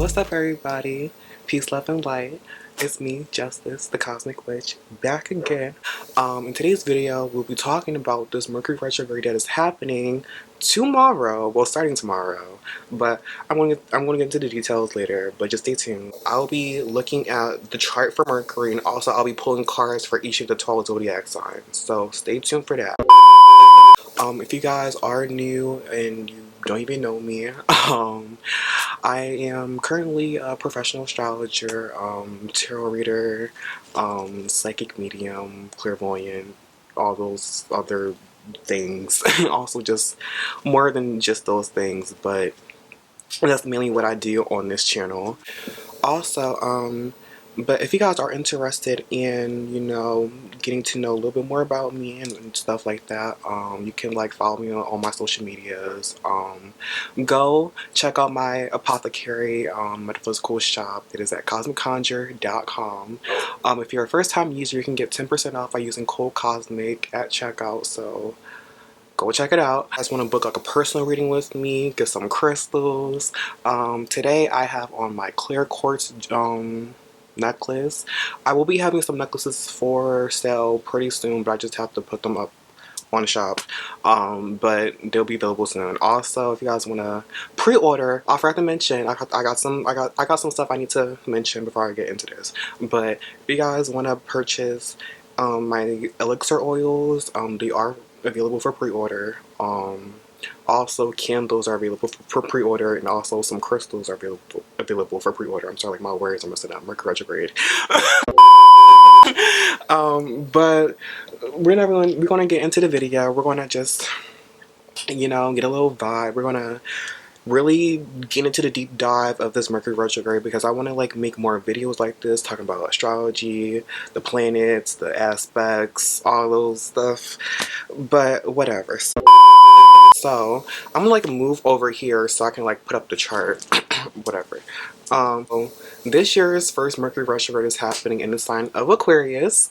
What's up, everybody? Peace, love, and light. It's me, Justice, the Cosmic Witch, back again. In today's video, we'll be talking about this Mercury retrograde that is happening tomorrow. Well, starting tomorrow, but I'm going to get into the details later. But just stay tuned. I'll be looking at the chart for Mercury, and also I'll be pulling cards for each of the 12 zodiac signs. So stay tuned for that. If you guys are new and you don't even know me, I am currently a professional astrologer, tarot reader, psychic medium, clairvoyant, all those other things. Also just more than just those things, but that's mainly what I do on this channel. Also, but if you guys are interested in, getting to know a little bit more about me and stuff like that, you can follow me on my social medias. Go check out my apothecary metaphysical shop. It is at cosmicconjure.com. If you're a first time user, you can get 10% off by using code COSMIC at checkout. So go check it out. I just want to book a personal reading with me, get some crystals. Today I have on my clear quartz necklace. I will be having some necklaces for sale pretty soon, but I just have to put them up on the shop. But they'll be available soon. Also, if you guys want to pre-order, I forgot to mention I got some stuff I need to mention before I get into this. But if you guys want to purchase my elixir oils, they are available for pre-order. Also, candles are available for pre-order, and also some crystals are available for pre-order. I'm sorry, my words are messing up. Mercury retrograde. But we're gonna get into the video. We're gonna just get a little vibe. We're gonna really get into the deep dive of this Mercury retrograde because I want to make more videos like this talking about astrology, the planets, the aspects, all those stuff. But whatever. So I'm gonna move over here so I can put up the chart. Whatever. This year's first Mercury retrograde is happening in the sign of Aquarius,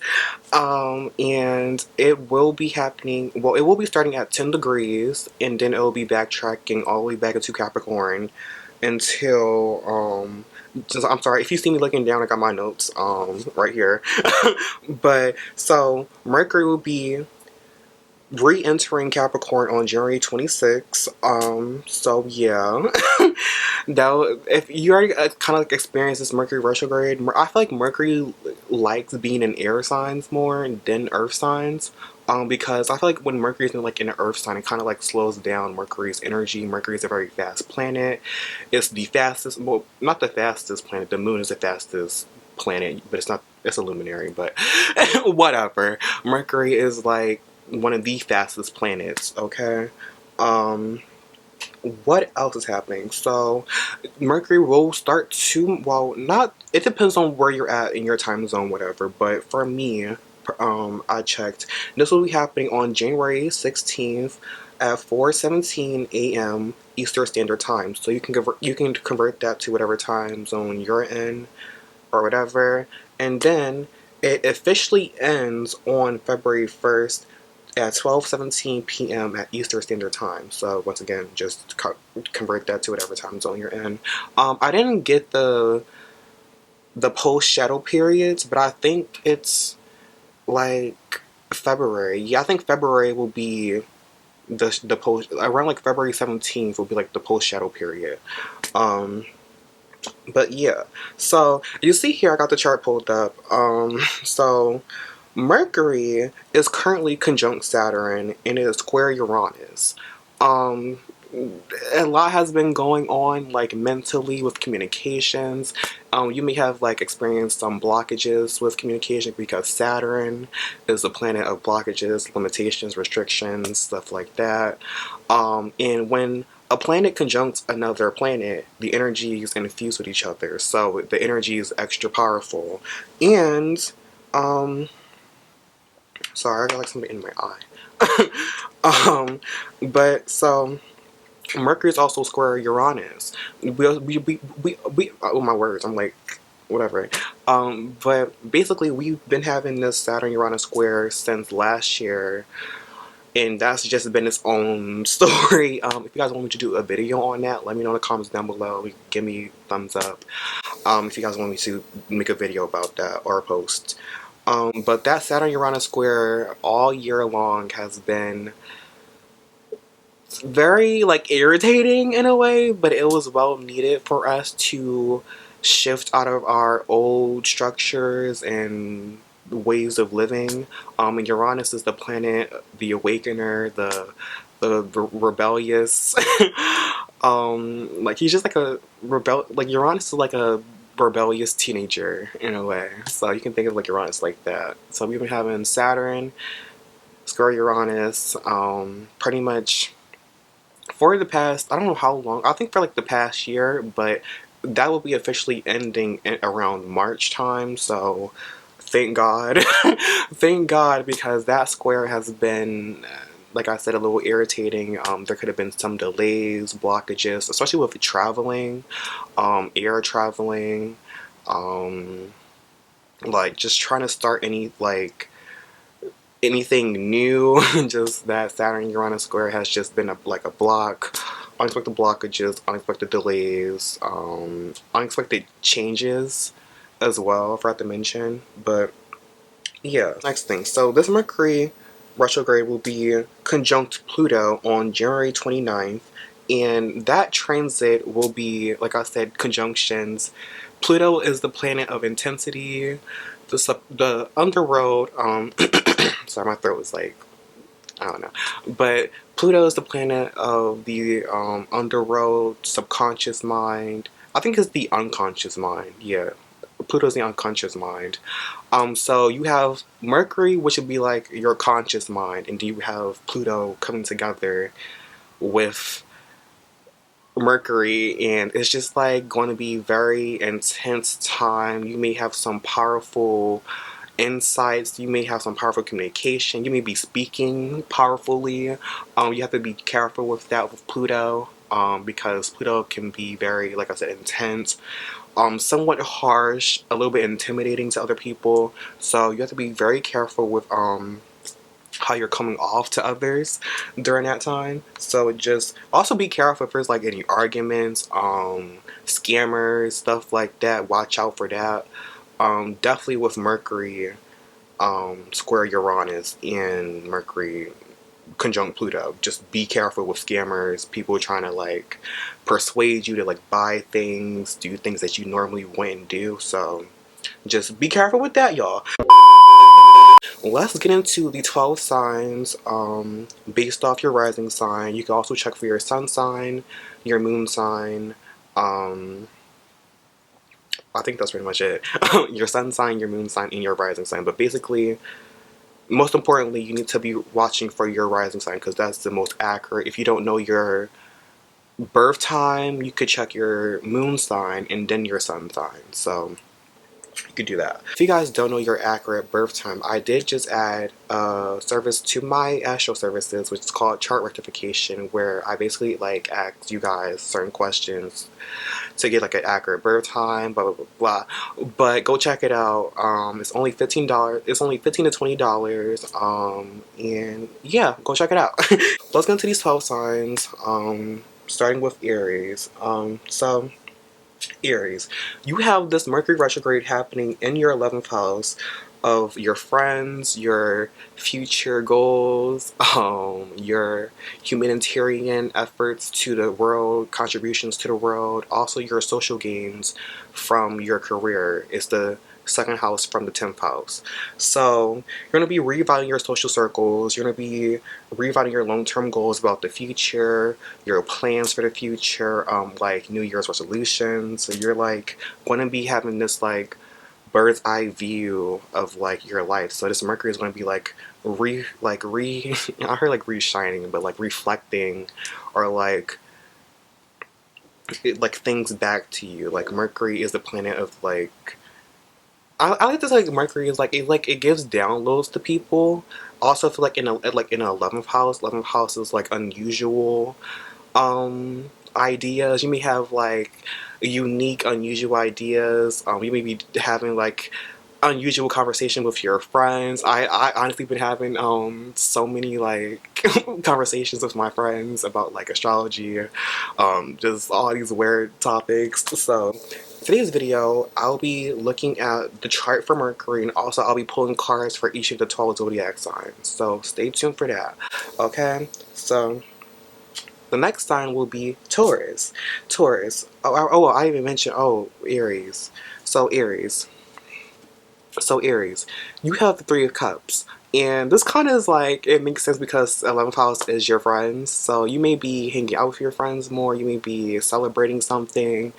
and it will be happening. Well, it will be starting at 10 degrees, and then it will be backtracking all the way back into Capricorn until I'm sorry if you see me looking down. I got my notes right here. But so Mercury will be re-entering Capricorn on January 26th. So yeah. Now, if you already kind of experienced this Mercury retrograde, I feel like Mercury likes being in air signs more than earth signs. Because I feel like when Mercury is in an earth sign, it kind of slows down Mercury's energy. Mercury is a very fast planet. It's the fastest, well, not the fastest planet. The moon is the fastest planet, but it's not, it's a luminary, but whatever. Mercury is one of the fastest planets, okay? What else is happening? So Mercury will start to, well, not, it depends on where you're at in your time zone, whatever, but for me, I checked, this will be happening on January 16th at 4:17 a.m. Eastern Standard Time. So you can convert that to whatever time zone you're in or whatever, and then it officially ends on February 1st at 12:17 p.m. at Eastern Standard Time. So once again, just convert that to whatever time zone you're in. I didn't get the post shadow periods, but I think it's February. Yeah, I think February will be the post, around February 17th will be the post shadow period. But yeah, so you see here I got the chart pulled up. So Mercury is currently conjunct Saturn and it is square Uranus. A lot has been going on mentally with communications. You may have experienced some blockages with communication because Saturn is a planet of blockages, limitations, restrictions, stuff like that. And when a planet conjuncts another planet, the energies infuse with each other, so the energy is extra powerful. And sorry, I got something in my eye. But so Mercury is also square Uranus. Oh my words, I'm whatever. But basically we've been having this Saturn Uranus square since last year. and that's just been its own story. If you guys want me to do a video on that, let me know in the comments down below. Give me thumbs up if you guys want me to make a video about that or a post. But that Saturn Uranus square all year long has been very like irritating in a way, but it was well needed for us to shift out of our old structures and ways of living. And Uranus is the planet, the awakener, the rebellious. Like he's just like a like Uranus is like a rebellious teenager in a way. So you can think of like Uranus like that. So we've been having Saturn square Uranus, pretty much for the past, I don't know how long, I think for like the past year, but that will be officially ending around March time, so thank God. Thank God, because that square has been, like I said, a little irritating. There could have been some delays, blockages, especially with traveling, air traveling, like just trying to start anything new. Just that Saturn Uranus square has just been like a block, unexpected blockages, unexpected delays, unexpected changes as well, I forgot to mention. But yeah, next thing, so this Mercury retrograde will be conjunct Pluto on January 29th, and that transit will be, like I said, conjunctions. Pluto is the planet of intensity, the underworld. Sorry, my throat was like, I don't know. But Pluto is the planet of the underworld, subconscious mind. I think it's the unconscious mind. Yeah, Pluto's the unconscious mind. So you have Mercury, which would be like your conscious mind, and you have Pluto coming together with Mercury, and it's just like going to be very intense time. You may have some powerful insights, you may have some powerful communication, you may be speaking powerfully. You have to be careful with that with Pluto, because Pluto can be very, like I said, intense, somewhat harsh, a little bit intimidating to other people, so you have to be very careful with how you're coming off to others during that time. So just also be careful if there's like any arguments, scammers, stuff like that. Watch out for that. Definitely with Mercury square Uranus and Mercury conjunct Pluto. Just be careful with scammers, people trying to like persuade you to like buy things, do things that you normally wouldn't do. So just be careful with that, y'all. Let's get into the 12 signs based off your rising sign. You can also check for your sun sign, your moon sign. I think that's pretty much it. Your sun sign, your moon sign, and your rising sign. But basically, most importantly, you need to be watching for your rising sign because that's the most accurate. If you don't know your birth time, you could check your moon sign and then your sun sign. So you could do that. If you guys don't know your accurate birth time, I did just add a service to my Astro services, which is called chart rectification, where I basically like ask you guys certain questions to get like an accurate birth time, blah blah blah blah. But go check it out. It's only $15. It's only $15 to $20. And yeah, go check it out. Let's get into these 12 signs. Starting with Aries. So Aries, you have this Mercury retrograde happening in your 11th house of your friends, your future goals, your humanitarian efforts to the world, contributions to the world, also your social gains from your career. It's the second house from the 10th house. So you're going to be reevaluating your social circles. You're going to be reevaluating your long-term goals about the future, your plans for the future, like New Year's resolutions. So you're like going to be having this like bird's eye view of like your life. So this Mercury is going to be like I heard like re-shining, but like reflecting, or like like things back to you. Like Mercury is the planet of like, I like to say like Mercury is like it gives downloads to people. Also, I feel like in an 11th house, 11th house is like unusual ideas. You may have like unique, unusual ideas. You may be having like unusual conversation with your friends. I honestly been having so many like conversations with my friends about like astrology, just all these weird topics. So today's video, I'll be looking at the chart for Mercury, and also I'll be pulling cards for each of the 12 zodiac signs. So stay tuned for that. Okay, so the next sign will be Taurus. Taurus. Oh, I even mentioned, oh, Aries. So Aries. So Aries, you have the Three of Cups. And this kind of is like, it makes sense because 11th house is your friends. So you may be hanging out with your friends more. You may be celebrating something.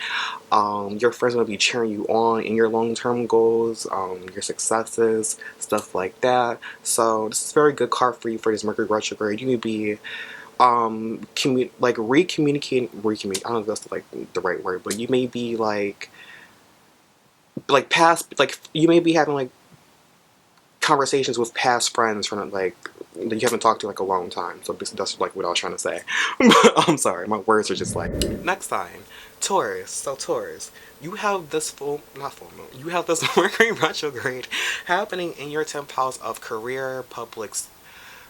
Your friends will be cheering you on in your long-term goals, your successes, stuff like that. So this is a very good card for you for this Mercury retrograde. You may be like recommunicate. I don't know if that's like the right word, but you may be like past, like you may be having like conversations with past friends from like that you haven't talked to like a long time. So that's like what I was trying to say. I'm sorry, my words are just like. Next sign, Taurus. So Taurus, you have this not full moon. You have this Mercury retrograde happening in your 10th house of career, public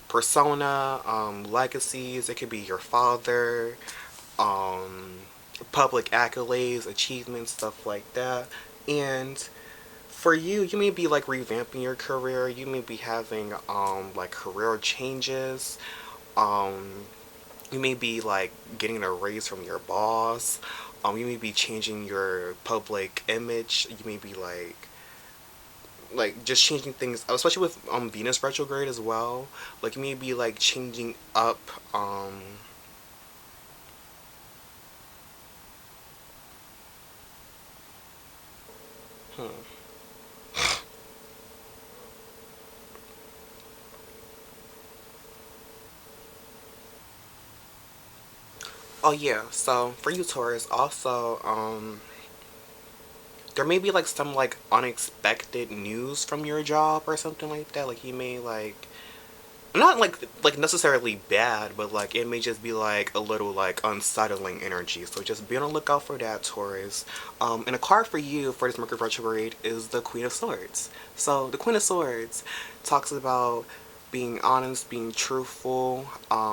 persona, legacies. It could be your father, public accolades, achievements, stuff like that, and for you, you may be like revamping your career. You may be having like career changes. Um, you may be like getting a raise from your boss. You may be changing your public image. You may be like just changing things, especially with Venus retrograde as well. Like you may be like changing up. Hmm. Oh yeah, so for you Taurus, also there may be like some like unexpected news from your job or something like that. Like you may like not like necessarily bad, but like it may just be like a little like unsettling energy. So just be on the lookout for that, Taurus. And a card for you for this Mercury retrograde is the Queen of Swords. So the Queen of Swords talks about being honest, being truthful,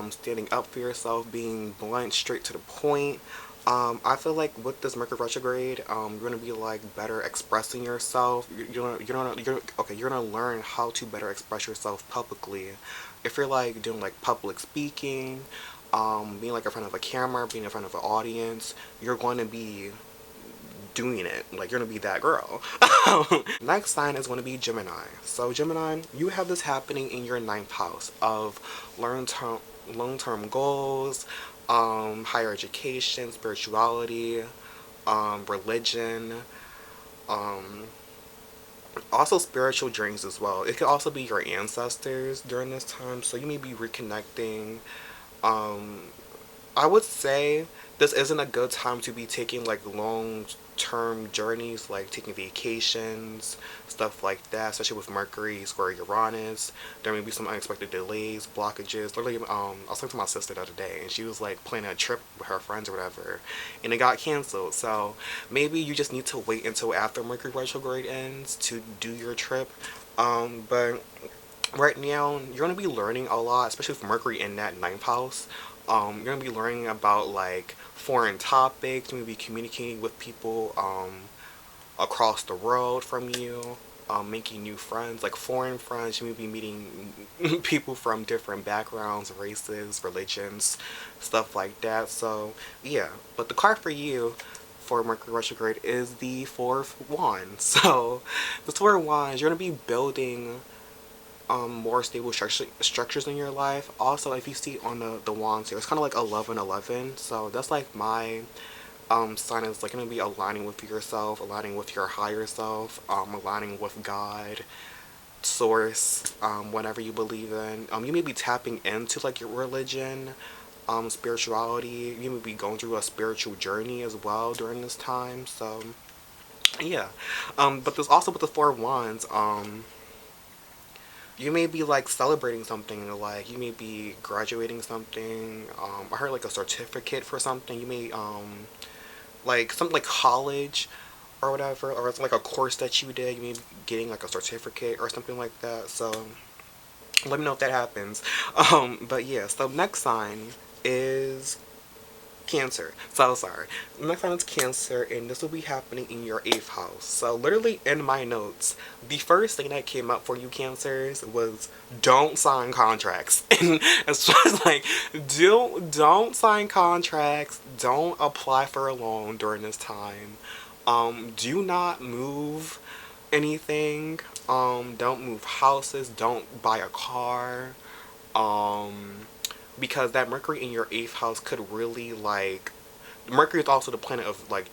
standing up for yourself, being blunt, straight to the point. I feel like with this Mercury retrograde, you're gonna be like better expressing yourself. You're gonna learn how to better express yourself publicly. If you're like doing like public speaking, being like in front of a camera, being in front of an audience, you're going to be doing it. Like you're gonna be that girl. Next sign is going to be Gemini. So Gemini, you have this happening in your 9th house of long-term goals, higher education, spirituality, religion, um, also spiritual dreams as well. It could also be your ancestors during this time, so you may be reconnecting. Um, I would say this isn't a good time to be taking like long term journeys, like taking vacations, stuff like that, especially with Mercury square Uranus. There may be some unexpected delays, blockages. Literally, I was talking to my sister the other day, and she was like planning a trip with her friends or whatever, and it got canceled. So maybe you just need to wait until after Mercury retrograde ends to do your trip. But right now you're going to be learning a lot, especially with Mercury in that 9th house. You're going to be learning about like foreign topics. You're going to be communicating with people across the world from you, making new friends, like foreign friends. You may be meeting people from different backgrounds, races, religions, stuff like that. So yeah, but the card for you for Mercury retrograde is the Four of Wands. So the Four of Wands, you're going to be building more stable structures in your life. Also, if you see on the wands here, it's kind of like 11-11. So that's like my sign is like going to be aligning with yourself, aligning with your higher self, aligning with God, source, whatever you believe in. You may be tapping into like your religion, spirituality. You may be going through a spiritual journey as well during this time. So yeah, but there's also with the Four of Wands. You may be like celebrating something, like you may be graduating something. I heard like a certificate for something. You may like something like college. or whatever, or it's like a course that you did. You may be getting like a certificate or something like that. So let me know if that happens. But yeah, so next sign is Cancer. So sorry. Next sign is Cancer, and this will be happening in your 8th house. So literally in my notes, the first thing that came up for you Cancers was don't sign contracts. And as far as like don't sign contracts, don't apply for a loan during this time. Do not move anything. Don't move houses, don't buy a car. Um because that Mercury in your 8th house could really like, Mercury is also the planet of like,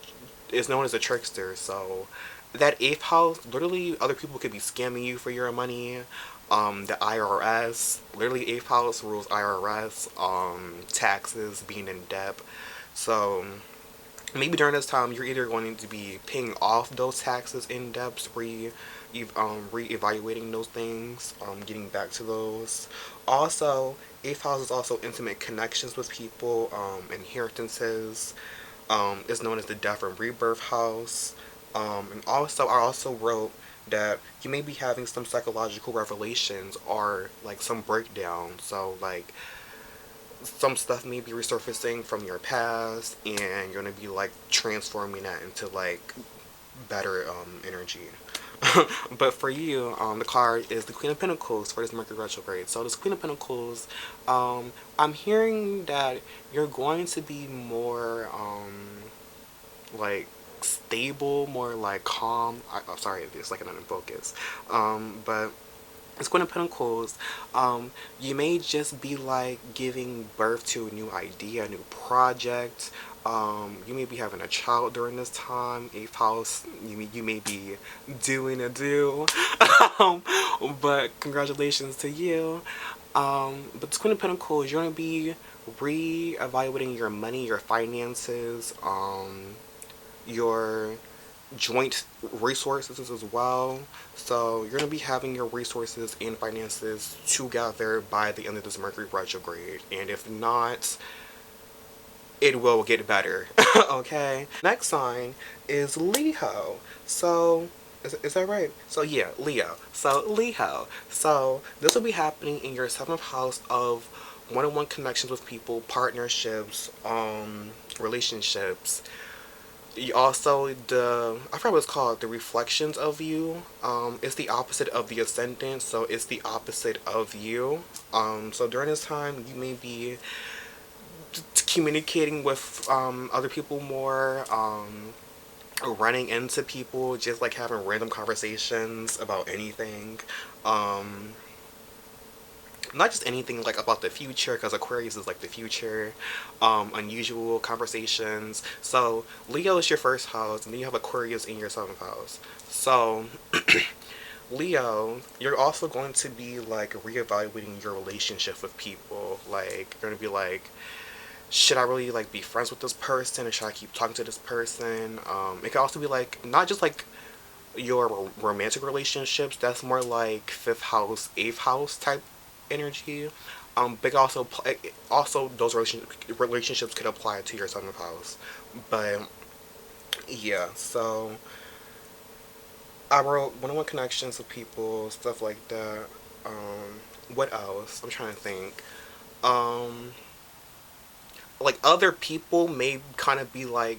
is known as a trickster. So that 8th house, literally other people could be scamming you for your money. The IRS, literally 8th house rules IRS, taxes, being in debt. So maybe during this time you're either going to be paying off those taxes in depth, re-evaluating those things, getting back to those. Also, 8th house is also intimate connections with people, inheritances. Is known as the death and rebirth house. And also, I also wrote that you may be having some psychological revelations or like some breakdown. So like some stuff may be resurfacing from your past, and you're gonna be like transforming that into like better energy. But for you, the card is the Queen of Pentacles for this Mercury retrograde. So this Queen of Pentacles, I'm hearing that you're going to be more like stable, more like calm. I'm sorry, it's like an unfocus. But it's Queen of Pentacles. You may just be like giving birth to a new idea, a new project. You may be having a child during this time. 8th house, you may be doing a do. um, but congratulations to you. But it's Queen of Pentacles, you're gonna be re-evaluating your money, your finances, your joint resources as well. So you're going to be having your resources and finances together by the end of this Mercury retrograde. And if not, it will get better. Okay? Next sign is Leo. So is that right? So yeah, Leo. So Leo. So this will be happening in your 7th house of one-on-one connections with people, partnerships, relationships. You also, I forgot what it's called, the reflections of you. It's the opposite of the ascendant, so it's the opposite of you. So during this time, you may be communicating with other people more, running into people, just like having random conversations about anything. Not just anything like about the future, because Aquarius is like the future, unusual conversations. So Leo is your 1st house, and then you have Aquarius in your 7th house. So Leo, you're also going to be like reevaluating your relationship with people. Like you're gonna be like, should I really like be friends with this person, or should I keep talking to this person? It can also be like not just like your romantic relationships. That's more like 5th house, 8th house type energy. But also those relationships could apply to your 7th house. But yeah, so I wrote one-on-one connections with people, stuff like that. What else? I'm trying to think. Um, like other people may kind of be like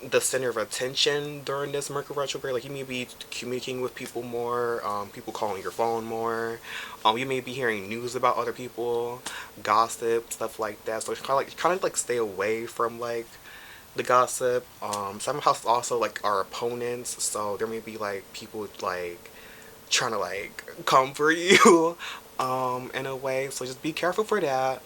the center of attention during this Mercury retrograde. Like you may be communicating with people more, people calling your phone more. You may be hearing news about other people, gossip, stuff like that. So it's kind of like stay away from like the gossip. Some houses also like are opponents, so there may be like people like trying to like come for you, in a way. So just be careful for that.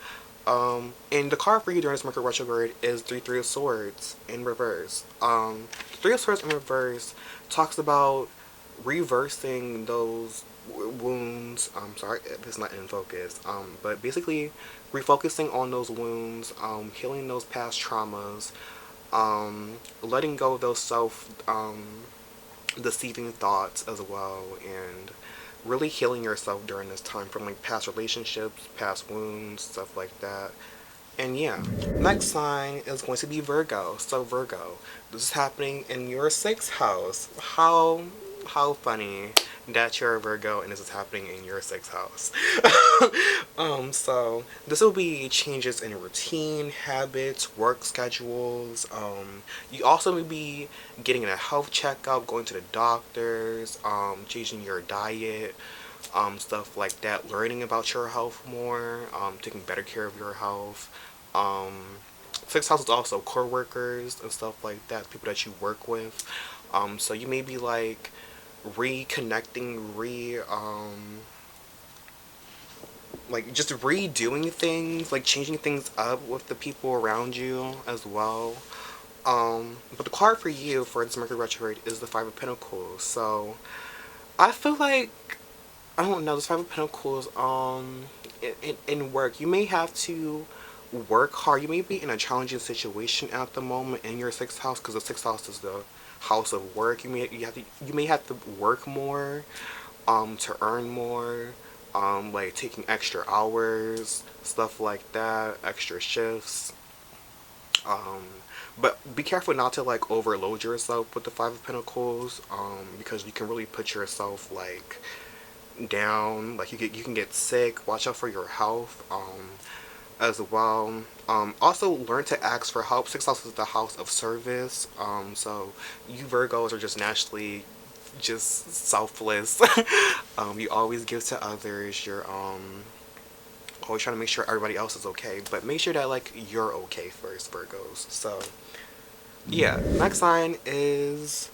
And the card for you during this Mercury retrograde is the Three of Swords in reverse. Three of Swords in reverse talks about reversing those wounds. I'm sorry, this is not in focus. But basically, refocusing on those wounds, healing those past traumas, letting go of those deceiving thoughts as well, and really healing yourself during this time from like past relationships, past wounds, stuff like that. And yeah, next sign is going to be Virgo. So Virgo, this is happening in your sixth house. How funny that you're a Virgo and this is happening in your sixth house. So this will be changes in routine, habits, work schedules. You also may be getting a health checkup, going to the doctors, changing your diet, stuff like that, learning about your health more, taking better care of your health. Um, Sixth house is also co-workers and stuff like that, people that you work with. So you may be like reconnecting, like just redoing things, like changing things up with the people around you as well. But the card for you for this Mercury retrograde is the Five of Pentacles. So I feel like, I don't know, this Five of Pentacles, in work, you may have to work hard. You may be in a challenging situation at the moment in your sixth house, because the sixth house is the house of work. You may have to work more, to earn more, like taking extra hours, stuff like that, extra shifts. Um, but be careful not to like overload yourself with the Five of Pentacles, because you can really put yourself like down. Like you can get sick. Watch out for your health, as well. Also learn to ask for help. Sixth house is the house of service. So you Virgos are just naturally just selfless. You always give to others. You're always trying to make sure everybody else is okay, but make sure that like you're okay first, Virgos. So yeah, next sign is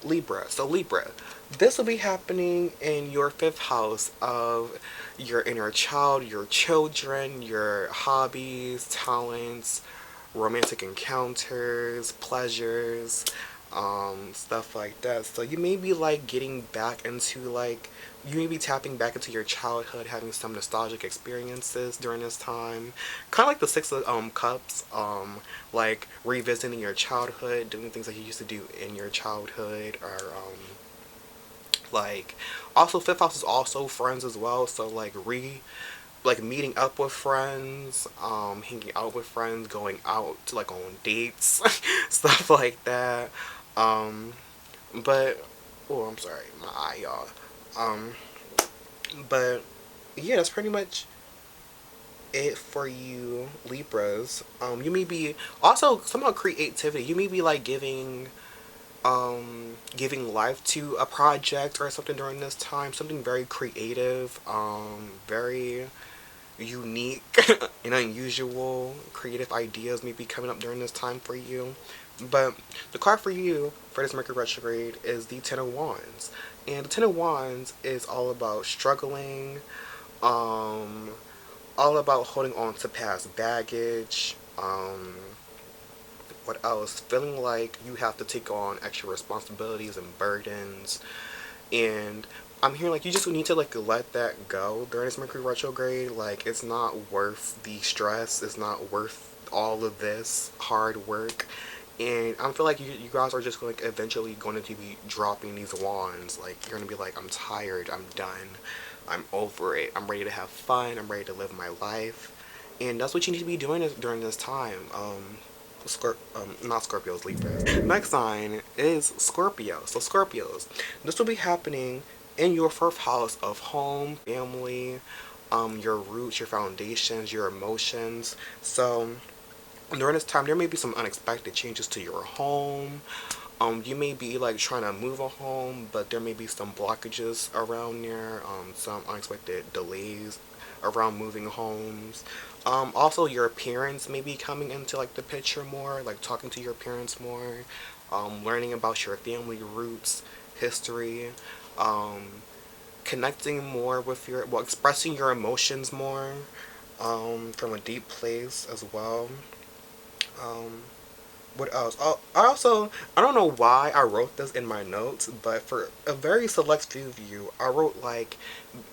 Libra. So Libra, this will be happening in your fifth house of your inner child, your children, your hobbies, talents, romantic encounters, pleasures, stuff like that. So you may be like getting back into like, you may be tapping back into your childhood, having some nostalgic experiences during this time. Kind of like the Six of Cups, like revisiting your childhood, doing things that you used to do in your childhood, or like, also fifth house is also friends as well. So like meeting up with friends, hanging out with friends, going out to like on dates, stuff like that. Um, but oh, I'm sorry, my eye, y'all. Um, but yeah, that's pretty much it for you Libras. You may be also somehow creativity. You may be like giving life to a project or something during this time. Something very creative, very unique and unusual creative ideas may be coming up during this time for you. But the card for you for this Mercury retrograde is the Ten of Wands. And the Ten of Wands is all about struggling, um, all about holding on to past baggage, what else? Feeling like you have to take on extra responsibilities and burdens. And I'm hearing like you just need to like let that go during this Mercury retrograde. Like it's not worth the stress. It's not worth all of this hard work. And I feel like you guys are just like eventually going to be dropping these wands. Like you're gonna be like, I'm tired. I'm done. I'm over it. I'm ready to have fun. I'm ready to live my life. And that's what you need to be doing during this time. Not Scorpios, Libras. Next sign is Scorpio. So Scorpios, this will be happening in your fourth house of home, family, your roots, your foundations, your emotions. So during this time, there may be some unexpected changes to your home. You may be like trying to move a home, but there may be some blockages around there, some unexpected delays around moving homes. Also, your parents may be coming into like the picture more, like talking to your parents more, learning about your family roots, history, um, connecting more with well, expressing your emotions more, from a deep place as well. Um, what else? Oh, I don't know why I wrote this in my notes, but for a very select few of you, I wrote like,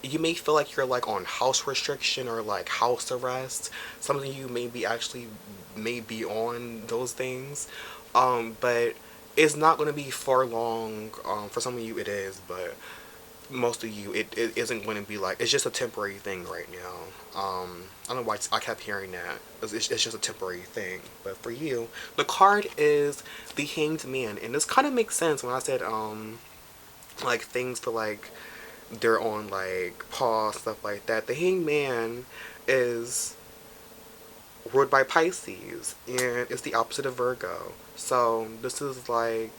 you may feel like you're like on house restriction or like house arrest. Some of you may be on those things, but it's not going to be for long. For some of you it is, but most of you, it isn't going to be like, it's just a temporary thing right now. I don't know why I kept hearing that. It's just a temporary thing. But for you, the card is the Hanged Man, and this kind of makes sense when I said like things to like they're on like pause, stuff like that. The Hanged Man is ruled by Pisces, and it's the opposite of Virgo. So this is like,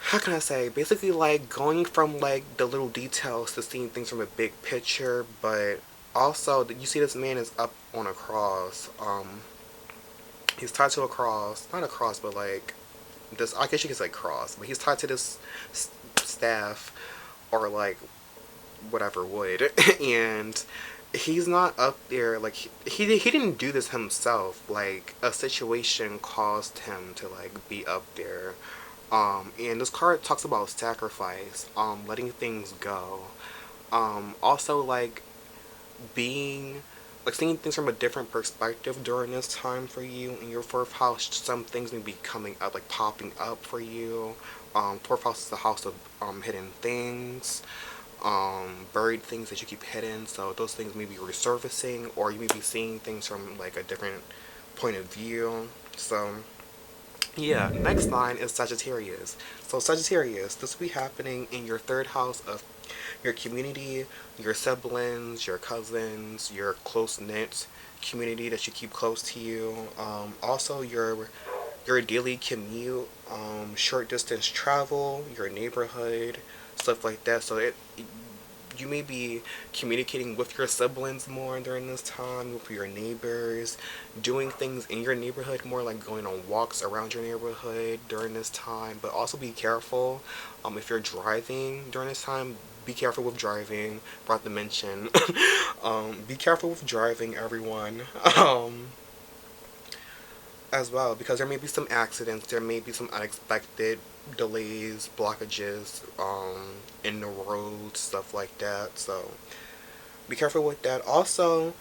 how can I say, basically like going from like the little details to seeing things from a big picture, but also you see this man is up on a cross. He's tied to a cross, not a cross, but like this, I guess you could say cross, but he's tied to this staff or like whatever wood, and he's not up there like he didn't do this himself. Like a situation caused him to like be up there. And this card talks about sacrifice, letting things go. Also like being like seeing things from a different perspective during this time for you. In your fourth house, some things may be coming up, like popping up for you. Fourth house is the house of hidden things, buried things that you keep hidden. So those things may be resurfacing, or you may be seeing things from like a different point of view. So yeah, next line is Sagittarius. So Sagittarius, this will be happening in your third house of your community, your siblings, your cousins, your close-knit community that you keep close to you. Also your daily commute, short distance travel, your neighborhood, stuff like that. So you may be communicating with your siblings more during this time, with your neighbors, doing things in your neighborhood more, like going on walks around your neighborhood during this time. But also be careful if you're driving during this time. Be careful with driving. Forgot to mention. Be careful with driving, everyone. As well, because there may be some accidents, there may be some unexpected delays, blockages in the road, stuff like that. So be careful with that. Also,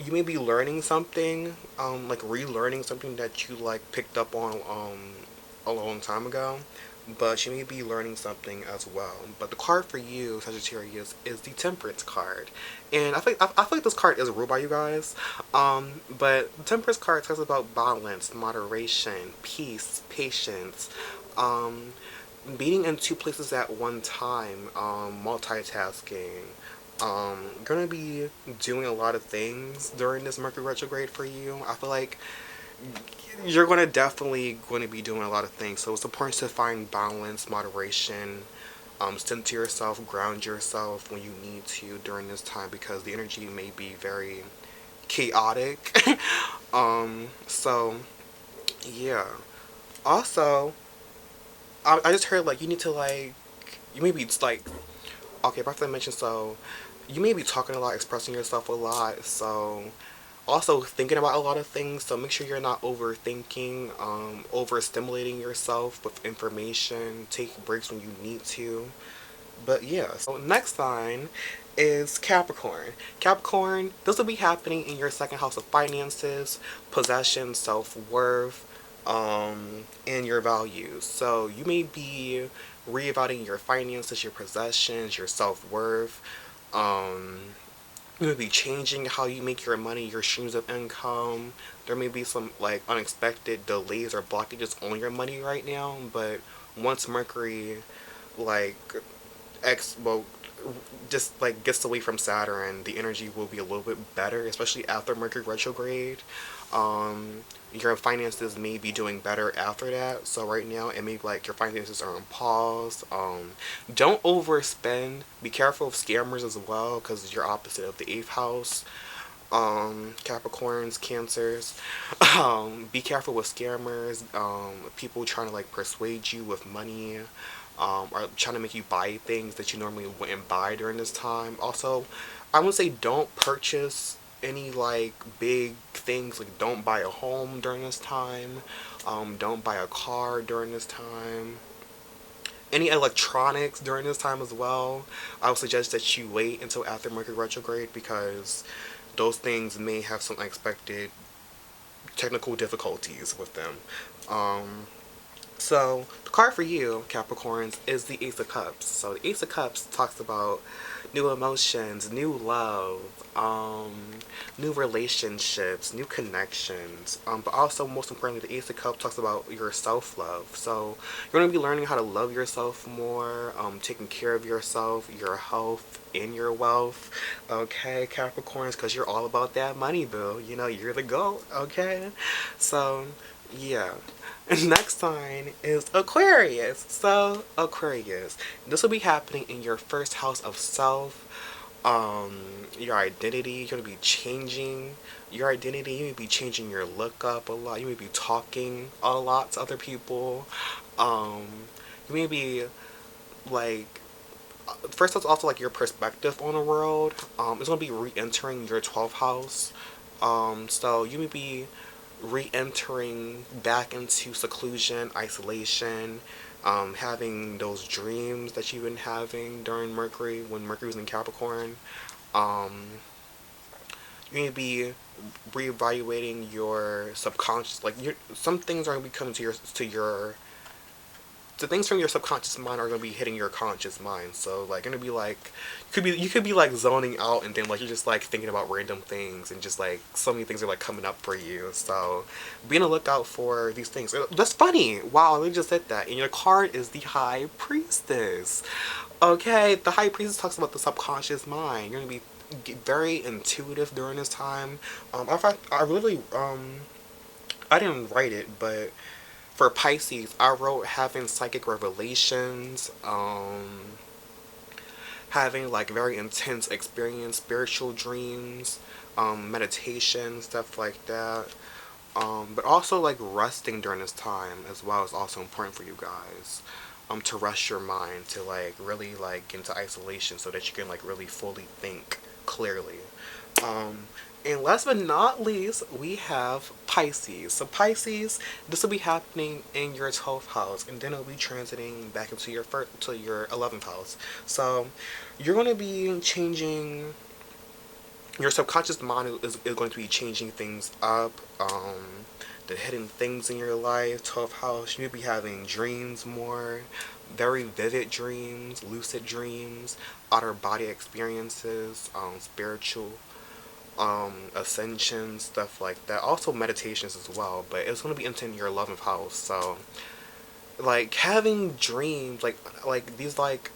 you may be learning something, like relearning something that you like picked up on a long time ago, but you may be learning something as well. But the card for you, Sagittarius, is the Temperance card, and I feel like this card is ruled by you guys. But the Temperance card talks about balance, moderation, peace, patience, um, being in two places at one time, multitasking. Gonna be doing a lot of things during this Mercury retrograde for you. I feel like you're gonna definitely going to be doing a lot of things. So it's important to find balance, moderation, center yourself, ground yourself when you need to during this time, because the energy may be very chaotic. So yeah. Also, I just heard like you need to like, you may be like, okay, but I mentioned, so you may be talking a lot, expressing yourself a lot, so also thinking about a lot of things, so make sure you're not overthinking, overstimulating yourself with information. Take breaks when you need to. But yeah, so next sign is Capricorn. Capricorn, this will be happening in your second house of finances, possession, self-worth, and your values. So you may be reevaluating your finances, your possessions, your self-worth. You may be changing how you make your money, your streams of income. There may be some like unexpected delays or blockages on your money right now, but once Mercury like well, just like gets away from Saturn, the energy will be a little bit better, especially after Mercury retrograde. Um, your finances may be doing better after that. So right now, it may be like your finances are on pause. Don't overspend. Be careful of scammers as well, because you're opposite of the eighth house. Capricorns, Cancers. Be careful with scammers. People trying to like persuade you with money. Or trying to make you buy things that you normally wouldn't buy during this time. Also, I would say don't purchase any like big things. Like don't buy a home during this time. Don't buy a car during this time. Any electronics during this time as well. I would suggest that you wait until after Mercury retrograde, because those things may have some unexpected technical difficulties with them. So the card for you, Capricorns, is the Ace of Cups. So the Ace of Cups talks about new emotions, new love, new relationships, new connections. But also, most importantly, the Ace of Cups talks about your self-love. So you're going to be learning how to love yourself more, taking care of yourself, your health, and your wealth. Okay, Capricorns, because you're all about that money, boo. You know, you're the GOAT. Okay, so yeah. Next sign is Aquarius. So, Aquarius, this will be happening in your first house of self. Your identity, you're going to be changing your identity. You may be changing your look up a lot. You may be talking a lot to other people. Um, you may be like, first, that's also like your perspective on the world. It's going to be re entering your 12th house. So, you may be re-entering back into seclusion, isolation, having those dreams that you've been having during Mercury, when Mercury was in Capricorn. Um, you may be reevaluating your subconscious. Like, some things are going to be coming to your the things from your subconscious mind are gonna be hitting your conscious mind. So like gonna be like you could be like zoning out and then like you're just like thinking about random things and just like so many things are like coming up for you. So be on the lookout for these things. That's funny. Wow, they just said that. And your card is the High Priestess. Okay, the High Priestess talks about the subconscious mind. You're gonna be very intuitive during this time. I really I didn't write it, but for Pisces, I wrote having psychic revelations, having like very intense experience, spiritual dreams, meditation, stuff like that. But also like resting during this time as well is also important for you guys. To rest your mind, to like really like get into isolation so that you can like really fully think clearly. Um, and last but not least, we have Pisces. So Pisces, this will be happening in your 12th house, and then it'll be transiting back into your to your 11th house. So you're going to be changing. Your subconscious mind is going to be changing things up. The hidden things in your life, 12th house. You'll be having dreams more, very vivid dreams, lucid dreams, outer body experiences, spiritual ascension, stuff like that. Also meditations as well, but it's going to be into your 11th house. So like having dreams like these like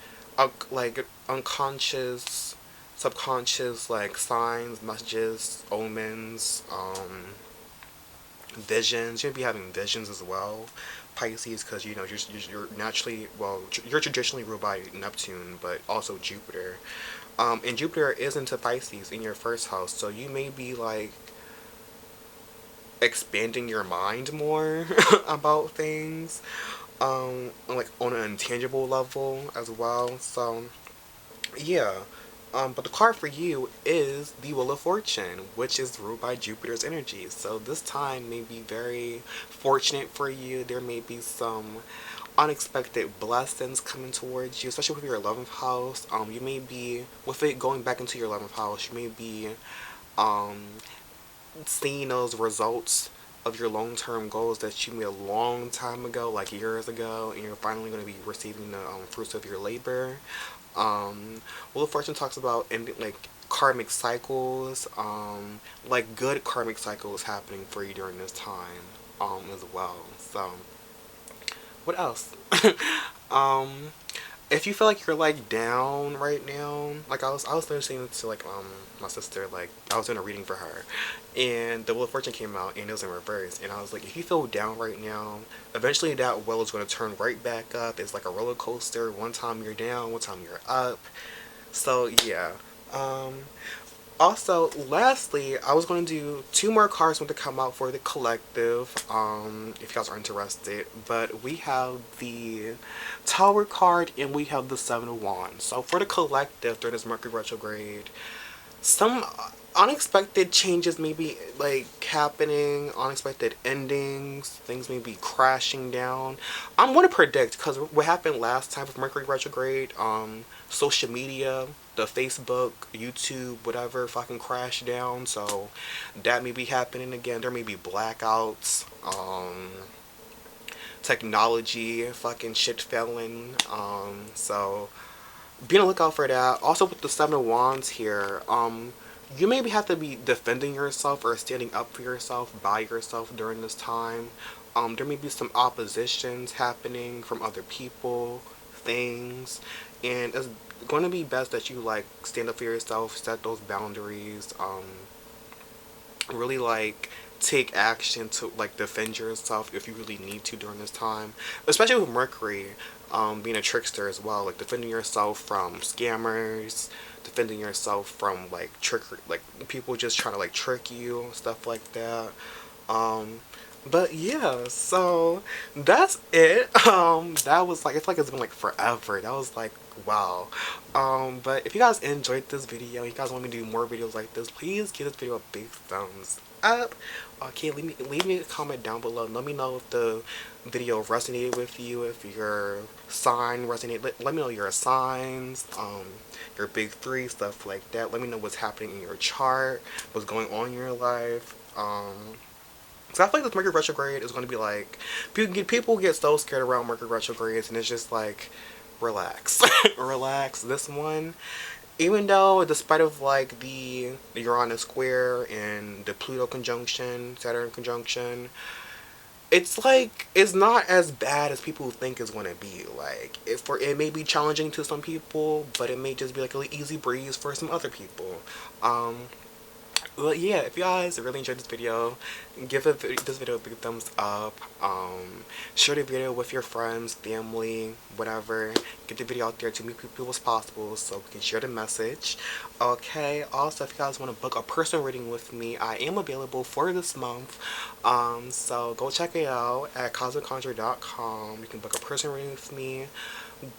unconscious, subconscious like signs, messages, omens, visions. You're gonna be having visions as well, Pisces, because you know you're naturally, well, you're traditionally ruled by Neptune, but also Jupiter. And Jupiter is into Pisces in your first house, so you may be like expanding your mind more about things, like on an intangible level as well. So yeah. But the card for you is the Wheel of Fortune, which is ruled by Jupiter's energy. So this time may be very fortunate for you. There may be some unexpected blessings coming towards you, especially with your 11th house. You may be, with it going back into your 11th house, you may be um, seeing those results of your long-term goals that you made a long time ago, like years ago, and you're finally going to be receiving the fruits of your labor. Wheel of Fortune talks about ending like karmic cycles, like good karmic cycles happening for you during this time, as well. So, what else? um, if you feel like you're like down right now, like I was listening to like my sister, like I was doing a reading for her, and the Wheel of Fortune came out and it was in reverse, and I was like, if you feel down right now, eventually that wheel is going to turn right back up. It's like a roller coaster. One time you're down, one time you're up. So yeah. Um, Also, lastly, I was going to do two more cards when to come out for the collective, if you guys are interested. But we have the Tower card and we have the Seven of Wands. So for the collective during this Mercury retrograde, some unexpected changes may be like happening, unexpected endings, things may be crashing down. I'm going to predict, because what happened last time with Mercury retrograde, social media, the Facebook, YouTube, whatever fucking crashed down. So that may be happening again. There may be blackouts. technology fucking shit failing. So be on the lookout for that. Also with the Seven of Wands here, you maybe have to be defending yourself or standing up for yourself by yourself during this time. There may be some oppositions happening from other people, things, and it's going to be best that you like stand up for yourself, set those boundaries, really like take action to like defend yourself if you really need to during this time, especially with Mercury being a trickster as well, like defending yourself from scammers, defending yourself from like trickery, like people just trying to like trick you, stuff like that. um but yeah, so that's it. That was like, I feel like it's been like forever. That was like, wow. But if you guys enjoyed this video, you guys want me to do more videos like this, please give this video a big thumbs up. Okay, leave me a comment down below. Let me know if the video resonated with you, if your sign resonated. Let me know your signs, your big three, stuff like that. Let me know what's happening in your chart, what's going on in your life. So I feel like this Mercury retrograde is going to be like, people get so scared around Mercury retrogrades, and it's just like, relax. Relax. This one, even though despite of like the Uranus square and the Pluto conjunction, Saturn conjunction, it's like, it's not as bad as people think it's going to be. Like, it may be challenging to some people, but it may just be like a easy breeze for some other people. Well, yeah, if you guys really enjoyed this video, give this video a big thumbs up. Share the video with your friends, family, whatever. Get the video out there to as many people as possible so we can share the message. Okay, also if you guys want to book a personal reading with me, I am available for this month. So go check it out at cosmicconjure.com. You can book a personal reading with me.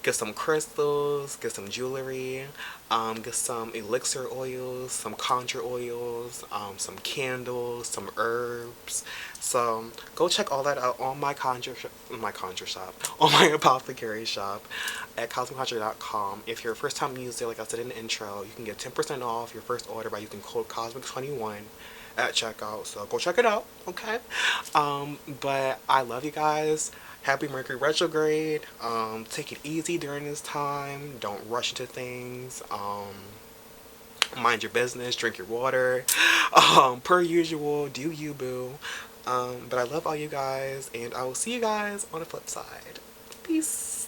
Get some crystals, get some jewelry, get some elixir oils, some conjure oils, some candles, some herbs. So go check all that out on my conjure shop, on my apothecary shop at cosmicconjure.com. If you're a first time user, like I said in the intro, you can get 10% off your first order by using code COSMIC21 at checkout. So go check it out, okay? But I love you guys. Happy Mercury retrograde. Take it easy during this time. Don't rush into things. Mind your business. Drink your water. Per usual, do you, boo. But I love all you guys, and I will see you guys on the flip side. Peace.